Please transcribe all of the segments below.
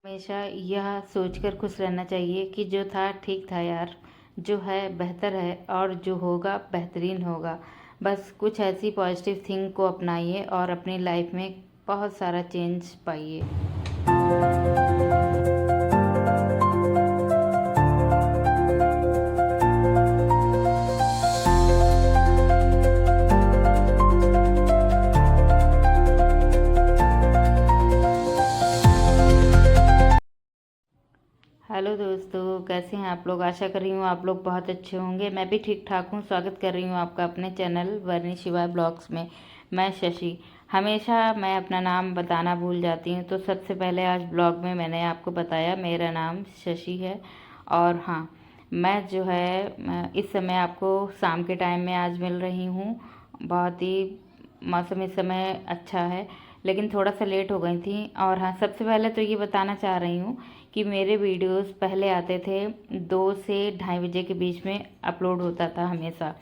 हमेशा यह सोचकर खुश रहना चाहिए कि जो था ठीक था यार, जो है बेहतर है और जो होगा बेहतरीन होगा। बस कुछ ऐसी पॉजिटिव थिंक को अपनाइए और अपनी लाइफ में बहुत सारा चेंज पाइए। हेलो दोस्तों, कैसे हैं आप लोग। आशा कर रही हूँ आप लोग बहुत अच्छे होंगे। मैं भी ठीक ठाक हूँ। स्वागत कर रही हूँ आपका अपने चैनल वर्णी शिवाय ब्लॉग्स में। मैं शशि। हमेशा मैं अपना नाम बताना भूल जाती हूँ, तो सबसे पहले आज ब्लॉग में मैंने आपको बताया मेरा नाम शशि है। और हाँ, मैं जो है इस समय आपको शाम के टाइम में आज मिल रही हूँ। बहुत ही मौसम इस समय अच्छा है, लेकिन थोड़ा सा लेट हो गई थी। और हाँ, सबसे पहले तो ये बताना चाह रही हूँ कि मेरे वीडियोस पहले आते थे 2 से 2:30 बजे के बीच में अपलोड होता था हमेशा।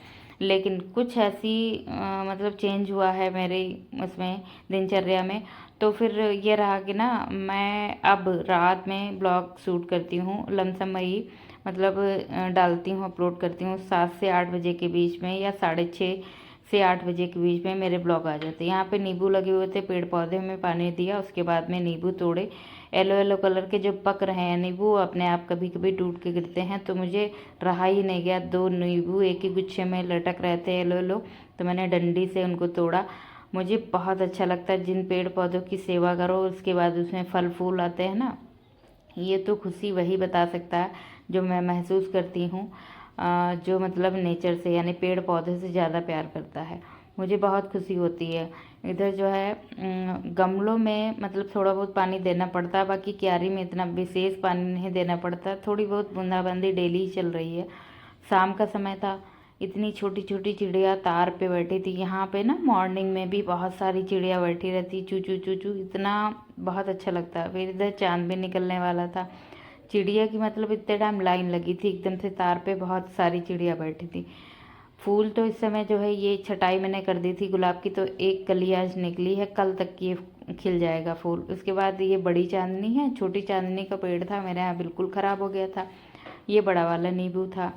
लेकिन कुछ ऐसी मतलब चेंज हुआ है मेरे उसमें दिनचर्या में। तो फिर ये रहा कि ना, मैं अब रात में ब्लॉग शूट करती हूँ। लमसम वही मतलब डालती हूँ, अपलोड करती हूँ 7 से 8 बजे के बीच में, या 6:30 से 8 बजे के बीच में मेरे ब्लॉग आ जाते हैं। यहाँ पे नींबू लगे हुए थे, पेड़ पौधे में पानी दिया, उसके बाद में नींबू तोड़े। येलो येलो कलर के जो पक रहे हैं नींबू, अपने आप कभी कभी टूट के गिरते हैं, तो मुझे रहा ही नहीं गया। 2 नींबू एक ही गुच्छे में लटक रहे थे येलो येलो, तो मैंने डंडी से उनको तोड़ा। मुझे बहुत अच्छा लगता है जिन पेड़ पौधों की सेवा करो, उसके बाद उसमें फल फूल आते हैं ना, ये तो खुशी वही बता सकता है जो मैं महसूस करती हूँ। जो मतलब नेचर से यानी पेड़ पौधे से ज़्यादा प्यार करता है, मुझे बहुत खुशी होती है। इधर जो है गमलों में मतलब थोड़ा बहुत पानी देना पड़ता है, बाकी क्यारी में इतना विशेष पानी नहीं देना पड़ता। थोड़ी बहुत बूंदाबांदी डेली चल रही है। शाम का समय था, इतनी छोटी छोटी चिड़िया तार पे बैठी थी। यहाँ पे ना मॉर्निंग में भी बहुत सारी चिड़िया बैठी रहती, चू चू चू चू, इतना बहुत अच्छा लगता है। फिर इधर चांद भी निकलने वाला था। चिड़िया की मतलब इतने टाइम लाइन लगी थी, एकदम से तार पे बहुत सारी चिड़िया बैठी थी। फूल तो इस समय जो है ये छटाई मैंने कर दी थी गुलाब की, तो एक कली आज निकली है, कल तक ये खिल जाएगा फूल। उसके बाद ये बड़ी चांदनी है, छोटी चांदनी का पेड़ था मेरे यहाँ, बिल्कुल ख़राब हो गया था। ये बड़ा वाला नींबू था,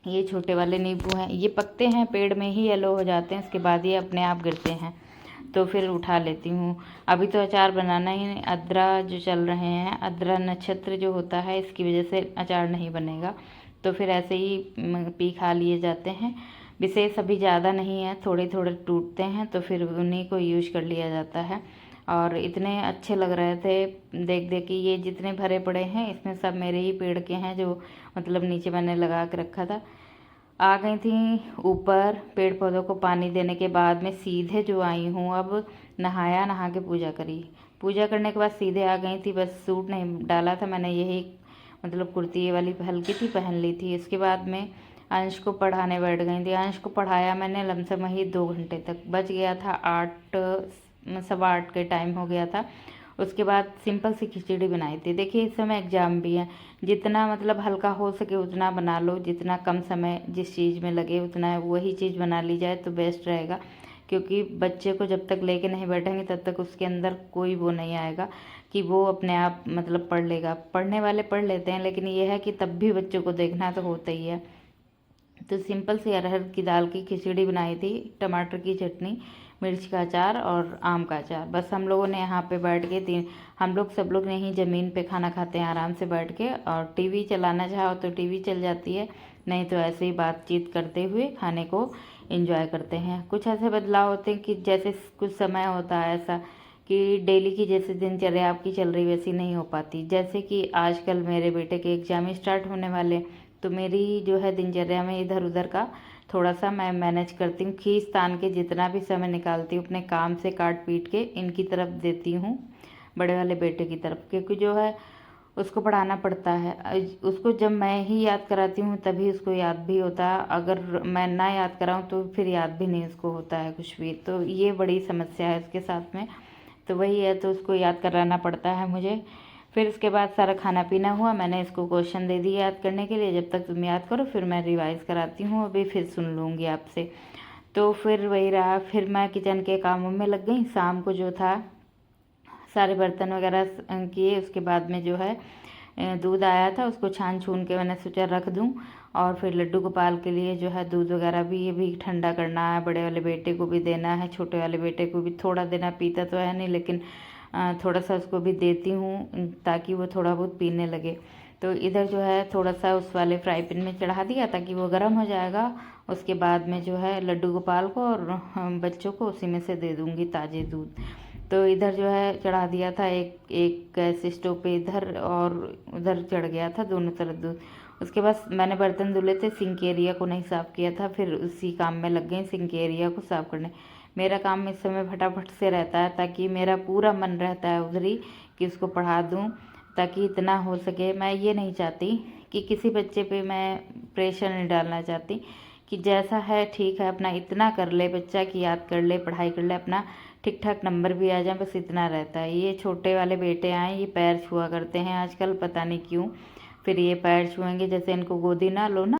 ये छोटे वाले नींबू हैं। ये पकते हैं पेड़ में ही, येलो हो जाते हैं, उसके बाद ये अपने आप गिरते हैं, तो फिर उठा लेती हूँ। अभी तो अचार बनाना ही नहीं, अद्रा जो चल रहे हैं, अद्रा नक्षत्र जो होता है, इसकी वजह से अचार नहीं बनेगा, तो फिर ऐसे ही पी खा लिए जाते हैं। विशेष अभी ज़्यादा नहीं है, थोड़े थोड़े टूटते हैं, तो फिर उन्हीं को यूज कर लिया जाता है। और इतने अच्छे लग रहे थे देख देख के, ये जितने भरे पड़े हैं इसमें सब मेरे ही पेड़ के हैं, जो मतलब नीचे मैंने लगा के रखा था। आ गई थी ऊपर पेड़ पौधों को पानी देने के बाद में, सीधे जो आई हूँ अब, नहाया, नहा के पूजा करी। पूजा करने के बाद सीधे आ गई थी। बस सूट नहीं डाला था मैंने, यही मतलब कुर्ती ये वाली हल्की थी पहन ली थी। इसके बाद में अंश को पढ़ाने बैठ गई थी। अंश को पढ़ाया मैंने लमसम ही 2 घंटे तक। बज गया था 8, 8:15 के टाइम हो गया था। उसके बाद सिंपल सी खिचड़ी बनाई थी। देखिए इस समय एग्ज़ाम भी है, जितना मतलब हल्का हो सके उतना बना लो, जितना कम समय जिस चीज़ में लगे उतना वही चीज़ बना ली जाए तो बेस्ट रहेगा। क्योंकि बच्चे को जब तक लेके नहीं बैठेंगे तब तक उसके अंदर कोई वो नहीं आएगा कि वो अपने आप मतलब पढ़ लेगा। पढ़ने वाले पढ़ लेते हैं, लेकिन ये है कि तब भी बच्चों को देखना तो होता ही है। तो सिंपल सी अरहर की दाल की खिचड़ी बनाई थी, टमाटर की चटनी, मिर्च का अचार और आम का अचार। बस हम लोगों ने यहाँ पे बैठ के हम लोग सब लोग यहीं ज़मीन पे खाना खाते हैं आराम से बैठ के, और टीवी चलाना चाहो तो टीवी चल जाती है, नहीं तो ऐसे ही बातचीत करते हुए खाने को एंजॉय करते हैं। कुछ ऐसे बदलाव होते हैं कि जैसे कुछ समय होता है ऐसा कि डेली की जैसे दिनचर्या आपकी चल रही वैसी नहीं हो पाती। जैसे कि आजकल मेरे बेटे के एग्ज़ाम स्टार्ट होने वाले, तो मेरी जो है दिनचर्या में इधर उधर का थोड़ा सा मैं मैनेज करती हूँ। खींच तान के जितना भी समय निकालती हूँ अपने काम से काट पीट के इनकी तरफ देती हूँ, बड़े वाले बेटे की तरफ, क्योंकि जो है उसको पढ़ाना पड़ता है। उसको जब मैं ही याद कराती हूँ तभी उसको याद भी होता है, अगर मैं ना याद कराऊँ तो फिर याद भी नहीं उसको होता है कुछ भी। तो ये बड़ी समस्या है उसके साथ में, तो वही है, तो उसको याद कराना पड़ता है मुझे। फिर उसके बाद सारा खाना पीना हुआ, मैंने इसको क्वेश्चन दे दिए याद करने के लिए, जब तक तुम याद करो फिर मैं रिवाइज़ कराती हूँ, अभी फिर सुन लूँगी आपसे। तो फिर वही रहा, फिर मैं किचन के कामों में लग गई। शाम को जो था सारे बर्तन वगैरह किए। उसके बाद में जो है दूध आया था, उसको छान छून के मैंने सोचा रख दूं। और फिर लड्डू गोपाल के लिए जो है दूध वगैरह भी ये भी ठंडा करना है, बड़े वाले बेटे को भी देना है, छोटे वाले बेटे को भी थोड़ा देना, पीता तो है नहीं लेकिन थोड़ा सा उसको भी देती हूँ ताकि वो थोड़ा बहुत पीने लगे। तो इधर जो है थोड़ा सा उस वाले फ्राई पैन में चढ़ा दिया ताकि वो गर्म हो जाएगा। उसके बाद में जो है लड्डू गोपाल को और बच्चों को उसी में से दे दूँगी ताज़े दूध। तो इधर जो है चढ़ा दिया था एक गैस स्टोव पे, इधर और उधर चढ़ गया था दोनों तरफ दूध। उसके बाद मैंने बर्तन धुले थे, सिंक एरिया को नहीं साफ़ किया था, फिर उसी काम में लग गई सिंक एरिया को साफ़ करने। मेरा काम इस समय फटाफट से रहता है ताकि मेरा पूरा मन रहता है उधर ही कि उसको पढ़ा दूँ, ताकि इतना हो सके। मैं ये नहीं चाहती कि किसी बच्चे पे मैं प्रेशर नहीं डालना चाहती कि जैसा है ठीक है, अपना इतना कर ले बच्चा कि याद कर ले, पढ़ाई कर ले, अपना ठीक ठाक नंबर भी आ जाए, बस इतना रहता है। ये छोटे वाले बेटे आए, ये पैर छुआ करते हैं आजकल, पता नहीं क्यों। फिर ये पैर छुएंगे, जैसे इनको गोदी ना लो ना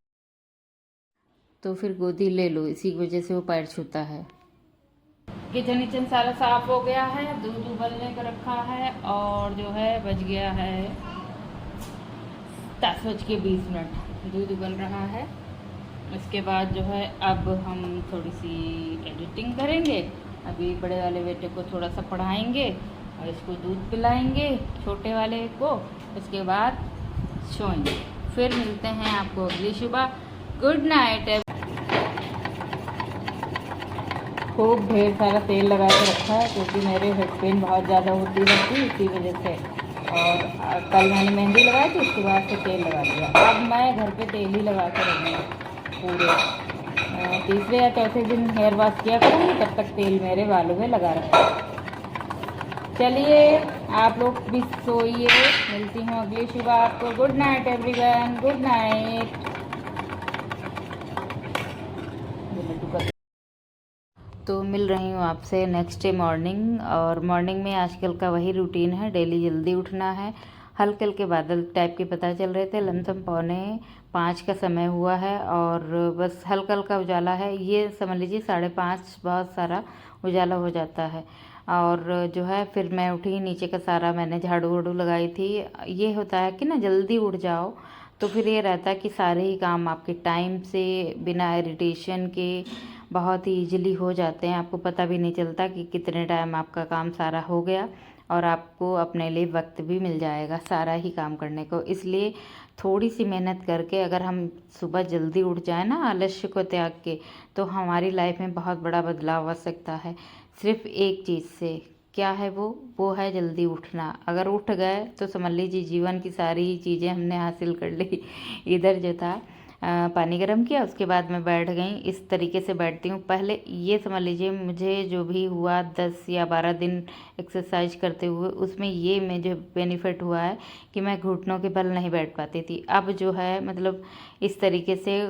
तो फिर गोदी ले लो, इसी वजह से वो पैर छूता है। किचन सारा साफ हो गया है, दूध उबलने का रखा है और जो है बज गया है 10:20, दूध उबल रहा है। उसके बाद जो है अब हम थोड़ी सी एडिटिंग करेंगे। अभी बड़े वाले बेटे को थोड़ा सा पढ़ाएंगे और इसको दूध पिलाएंगे छोटे वाले को। उसके बाद सोएंगे। फिर मिलते हैं आपको अगली सुबह। Good night. खूब ढेर सारा तेल लगा के रखा है क्योंकि मेरे हेड पेन बहुत ज़्यादा होती रहती, इसी वजह से। और कल मैंने मेहंदी लगाई थी, उसके बाद से तेल लगा दिया। अब मैं घर पे तेल ही लगा कर रखूँगी पूरे तीसरे या चौथे दिन हेयर वॉश किया करूँगी, तब तक तेल मेरे बालों में लगा रहा। चलिए आप लोग भी सोइए, मिलती हूँ अगली सुबह आपको। Good night everyone, good night. तो मिल रही हूँ आपसे नेक्स्ट डे मॉर्निंग। और मॉर्निंग में आजकल का वही रूटीन है, डेली जल्दी उठना है। हल्के हल्के बादल टाइप के पता चल रहे थे, लमसम 4:45 का समय हुआ है और बस हल्का हल्का उजाला है। ये समझ लीजिए 5:30 बहुत सारा उजाला हो जाता है। और जो है फिर मैं उठी, नीचे का सारा मैंने झाड़ू वाड़ू लगाई थी। ये होता है कि ना जल्दी उठ जाओ तो फिर ये रहता है कि सारे ही काम आपके टाइम से बिना इरिटेशन के बहुत ही ईजिली हो जाते हैं। आपको पता भी नहीं चलता कि कितने टाइम आपका काम सारा हो गया और आपको अपने लिए वक्त भी मिल जाएगा सारा ही काम करने को। इसलिए थोड़ी सी मेहनत करके अगर हम सुबह जल्दी उठ जाए ना, आलस्य को त्याग के, तो हमारी लाइफ में बहुत बड़ा बदलाव आ सकता है। सिर्फ एक चीज़ से, क्या है वो है जल्दी उठना। अगर उठ गए तो समझ लीजिए जीवन की सारी चीज़ें हमने हासिल कर ली। इधर जो था पानी गर्म किया, उसके बाद मैं बैठ गई। इस तरीके से बैठती हूँ। पहले ये समझ लीजिए मुझे जो भी हुआ 10 या 12 दिन एक्सरसाइज करते हुए, उसमें ये मुझे बेनिफिट हुआ है कि मैं घुटनों के बल नहीं बैठ पाती थी। अब जो है मतलब इस तरीके से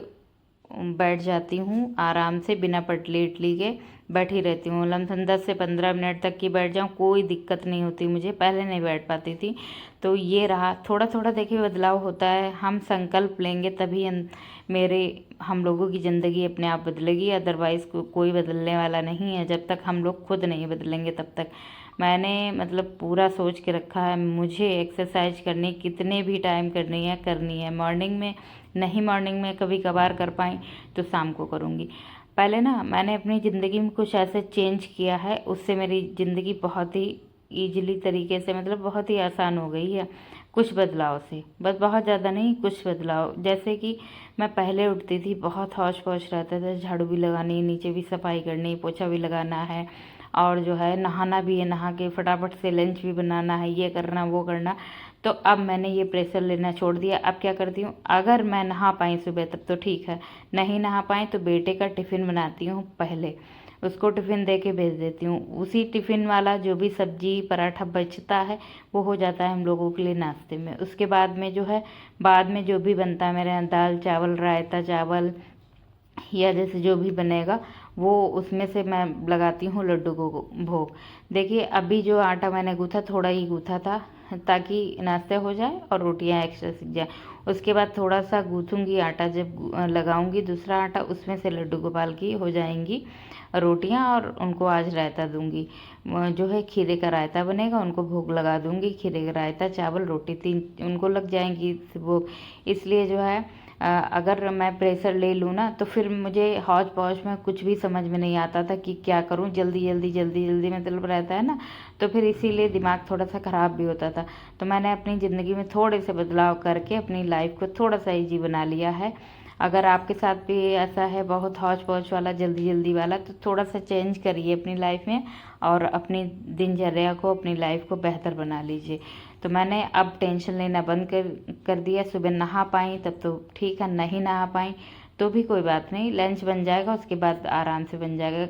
बैठ जाती हूँ आराम से, बिना पटली उटली के बैठी रहती हूँ। लमसम 10 से 15 मिनट तक की बैठ जाऊँ, कोई दिक्कत नहीं होती मुझे। पहले नहीं बैठ पाती थी। तो ये रहा, थोड़ा थोड़ा देखिए बदलाव होता है। हम संकल्प लेंगे तभी हम लोगों की ज़िंदगी अपने आप बदलेगी, अदरवाइज़ कोई बदलने वाला नहीं है। जब तक हम लोग खुद नहीं बदलेंगे तब तक। मैंने मतलब पूरा सोच के रखा है, मुझे एक्सरसाइज करनी कितने भी टाइम करनी है। मॉर्निंग में नहीं, मॉर्निंग में कभी कभार कर पाई तो शाम को करूँगी। पहले ना मैंने अपनी ज़िंदगी में कुछ ऐसे चेंज किया है, उससे मेरी ज़िंदगी बहुत ही ईजिली तरीके से मतलब बहुत ही आसान हो गई है कुछ बदलाव से। बस बहुत ज़्यादा नहीं, कुछ बदलाव। जैसे कि मैं पहले उठती थी, बहुत हौच पौच रहता था, झाड़ू भी लगानी, नीचे भी सफाई करनी, पोछा भी लगाना है और जो है नहाना भी है, नहा के फटाफट से लंच भी बनाना है, ये करना वो करना। तो अब मैंने ये प्रेशर लेना छोड़ दिया। अब क्या करती हूँ, अगर मैं नहा पाई सुबह तब तो ठीक है, नहीं नहा पाई तो बेटे का टिफ़िन बनाती हूँ पहले, उसको टिफ़िन दे के भेज देती हूँ। उसी टिफ़िन वाला जो भी सब्जी पराठा बचता है वो हो जाता है हम लोगों के लिए नाश्ते में। उसके बाद में जो है बाद में जो भी बनता है मेरे यहाँ, दाल चावल, रायता चावल या जैसे जो भी बनेगा वो उसमें से मैं लगाती हूँ लड्डू को भोग। देखिए अभी जो आटा मैंने गूँथा थोड़ा ही गूँथा था ताकि नाश्ता हो जाए और रोटियां एक्स्ट्रा सीख जाए। उसके बाद थोड़ा सा गूँथूंगी आटा, जब लगाऊंगी दूसरा आटा उसमें से लड्डू गोपाल की हो जाएंगी रोटियां और उनको आज रायता दूंगी। जो है खीरे का रायता बनेगा, उनको भोग लगा दूंगी। खीरे का रायता, चावल, रोटी 3 उनको लग जाएंगी वो। इसलिए जो है अगर मैं प्रेशर ले लूँ ना तो फिर मुझे हौच पौच में कुछ भी समझ में नहीं आता था कि क्या करूँ। जल्दी जल्दी जल्दी जल्दी मतलब रहता है ना, तो फिर इसीलिए दिमाग थोड़ा सा ख़राब भी होता था। तो मैंने अपनी ज़िंदगी में थोड़े से बदलाव करके अपनी लाइफ को थोड़ा सा ईजी बना लिया है। अगर आपके साथ भी ऐसा है बहुत हौच पौच वाला, जल्दी जल्दी वाला, तो थोड़ा सा चेंज करिए अपनी लाइफ में और अपनी दिनचर्या को, अपनी लाइफ को बेहतर बना लीजिए। तो मैंने अब टेंशन लेना बंद कर दिया। सुबह नहा पाई तब तो ठीक है, नहीं नहा पाई तो भी कोई बात नहीं, लंच बन जाएगा उसके बाद आराम से बन जाएगा।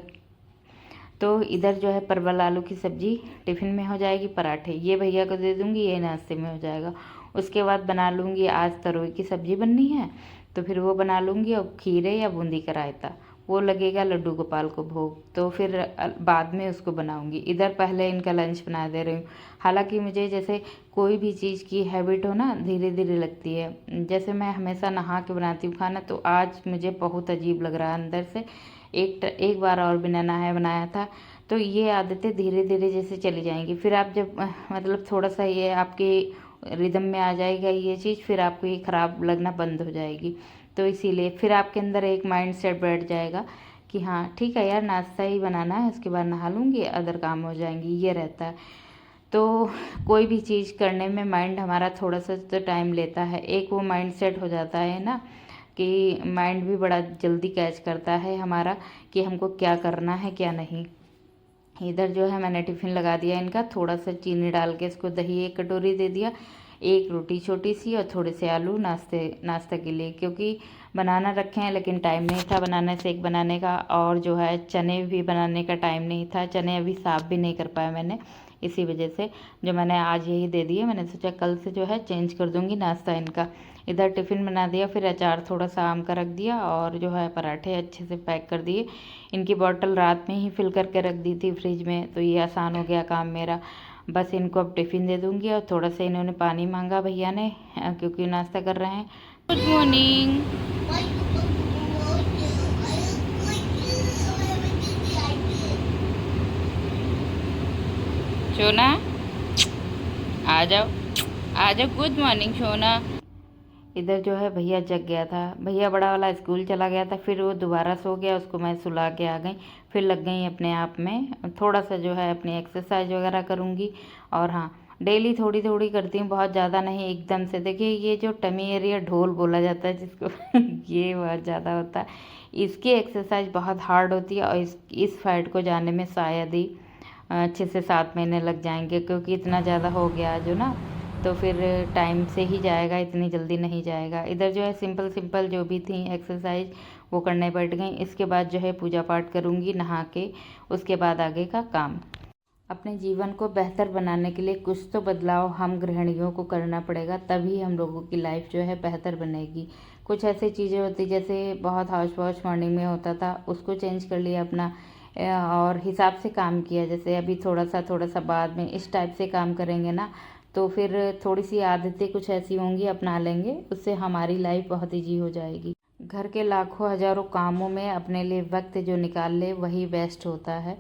तो इधर जो है परवल आलू की सब्जी टिफ़िन में हो जाएगी, पराठे ये भैया को दे दूँगी, ये नाश्ते में हो जाएगा। उसके बाद बना लूँगी, आज तरोई की सब्जी बननी है तो फिर वो बना लूँगी, और खीरे या बूंदी का रायता वो लगेगा लड्डू गोपाल को भोग, तो फिर बाद में उसको बनाऊँगी। इधर पहले इनका लंच बना दे रही हूँ। हालांकि मुझे जैसे कोई भी चीज़ की हैबिट हो ना धीरे धीरे लगती है। जैसे मैं हमेशा नहा के बनाती हूँ खाना, तो आज मुझे बहुत अजीब लग रहा है अंदर से। एक बार और बिना नहाए बनाया था। तो ये आदतें धीरे धीरे जैसे चली जाएंगी, फिर आप जब मतलब थोड़ा सा ये आपके रिदम में आ जाएगा ये चीज़, फिर आपको ये ख़राब लगना बंद हो जाएगी। तो इसीलिए फिर आपके अंदर एक माइंड सेट बैठ जाएगा कि हाँ ठीक है यार, नाश्ता ही बनाना है, उसके बाद नहा लूँगी, अदर काम हो जाएंगी, ये रहता है। तो कोई भी चीज़ करने में माइंड हमारा थोड़ा सा तो टाइम लेता है। एक वो माइंड सेट हो जाता है ना कि माइंड भी बड़ा जल्दी कैच करता है हमारा कि हमको क्या करना है क्या नहीं। इधर जो है मैंने टिफ़िन लगा दिया इनका, थोड़ा सा चीनी डाल के इसको दही 1 कटोरी दे दिया, 1 रोटी छोटी सी और थोड़े से आलू नाश्ते के लिए, क्योंकि बनाना रखे हैं लेकिन टाइम नहीं था बनाने से एक बनाने का, और जो है चने भी बनाने का टाइम नहीं था, चने अभी साफ़ भी नहीं कर पाया मैंने, इसी वजह से जो मैंने आज यही दे दिए। मैंने सोचा कल से जो है चेंज कर दूँगी नाश्ता इनका। इधर टिफ़िन बना दिया, फिर अचार थोड़ा सा आम का रख दिया, और जो है पराठे अच्छे से पैक कर दिए। इनकी बॉटल रात में ही फिल करके रख दी थी फ्रिज में, तो ये आसान हो गया काम मेरा। बस इनको अब टिफ़िन दे दूँगी, और थोड़ा सा इन्होंने पानी मांगा भैया ने क्योंकि नाश्ता कर रहे हैं। Good morning. सोना आ जाओ, आ जाओ, गुड मॉर्निंग सोना। इधर जो है भैया जग गया था, भैया बड़ा वाला स्कूल चला गया था, फिर वो दोबारा सो गया, उसको मैं सुला के आ गई, फिर लग गई अपने आप में थोड़ा सा जो है अपनी एक्सरसाइज वगैरह करूँगी। और हाँ, डेली थोड़ी थोड़ी करती हूँ, बहुत ज़्यादा नहीं एकदम से। देखिए ये जो टमी एरिया ढोल बोला जाता है जिसको ये बहुत ज़्यादा होता है, इसकी एक्सरसाइज बहुत हार्ड होती है, और इस फैट को जाने में शायद ही 6 से 7 महीने लग जाएंगे, क्योंकि इतना ज़्यादा हो गया जो ना, तो फिर टाइम से ही जाएगा, इतनी जल्दी नहीं जाएगा। इधर जो है सिंपल सिंपल जो भी थी एक्सरसाइज वो करने बैठ गई। इसके बाद जो है पूजा पाठ करूँगी नहा के, उसके बाद आगे का काम। अपने जीवन को बेहतर बनाने के लिए कुछ तो बदलाव हम गृहिणियों को करना पड़ेगा, तभी हम लोगों की लाइफ जो है बेहतर बनेगी। कुछ ऐसी चीज़ें होती जैसे बहुत हौच पौच मॉर्निंग में होता था, उसको चेंज कर लिया अपना, और हिसाब से काम किया। जैसे अभी थोड़ा सा बाद में इस टाइप से काम करेंगे ना, तो फिर थोड़ी सी आदतें कुछ ऐसी होंगी अपना लेंगे, उससे हमारी लाइफ बहुत ईजी हो जाएगी। घर के लाखों हज़ारों कामों में अपने लिए वक्त जो निकाल ले वही बेस्ट होता है।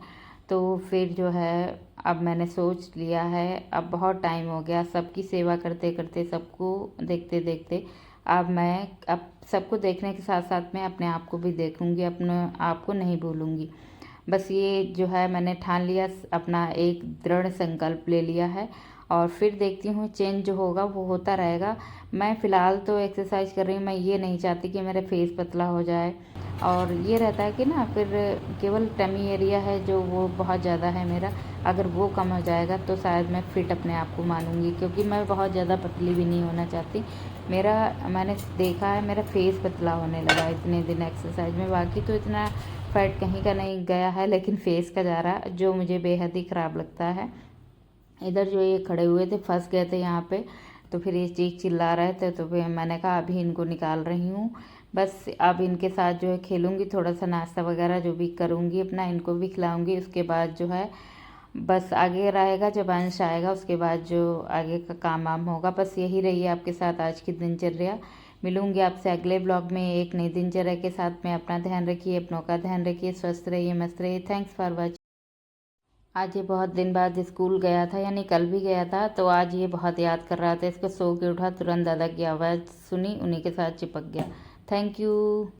तो फिर जो है अब मैंने सोच लिया है, अब बहुत टाइम हो गया सबकी सेवा करते करते, सबको देखते देखते, अब सबको देखने के साथ साथ मैं अपने आप को भी देखूंगी, अपने आप को नहीं भूलूंगी। बस ये जो है मैंने ठान लिया, अपना एक दृढ़ संकल्प ले लिया है, और फिर देखती हूँ चेंज जो होगा वो होता रहेगा। मैं फ़िलहाल तो एक्सरसाइज कर रही हूँ, मैं ये नहीं चाहती कि मेरा फेस पतला हो जाए, और ये रहता है कि ना फिर केवल टमी एरिया है जो वो बहुत ज़्यादा है मेरा, अगर वो कम हो जाएगा तो शायद मैं फ़िट अपने आप को मानूंगी, क्योंकि मैं बहुत ज़्यादा पतली भी नहीं होना चाहती। मैंने देखा है मेरा फेस पतला होने लगा इतने दिन एक्सरसाइज में, बाकी तो इतना फैट कहीं का नहीं गया है, लेकिन फेस का जा रहा, जो मुझे बेहद ही ख़राब लगता है। इधर जो ये खड़े हुए थे फंस गए थे यहाँ पे, तो फिर ये चीख चिल्ला रहे थे, तो फिर मैंने कहा अभी इनको निकाल रही हूँ, बस अब इनके साथ जो है खेलूँगी, थोड़ा सा नाश्ता वगैरह जो भी करूँगी अपना, इनको भी खिलाऊँगी। उसके बाद जो है बस आगे रहेगा, जब अंश आएगा उसके बाद जो आगे का काम वाम होगा। बस यही रही है आपके साथ आज की दिनचर्या। मिलूंगी आपसे अगले ब्लॉग में एक नई दिनचर्या के साथ में। अपना ध्यान रखिए, अपनों का ध्यान रखिए, स्वस्थ रहिए, मस्त रहिए। Thanks for watching. आज ये बहुत दिन बाद स्कूल गया था, यानी कल भी गया था, तो आज ये बहुत याद कर रहा था। इसको सो के उठा, तुरंत दादा की आवाज़ सुनी, उन्हीं के साथ चिपक गया। Thank you.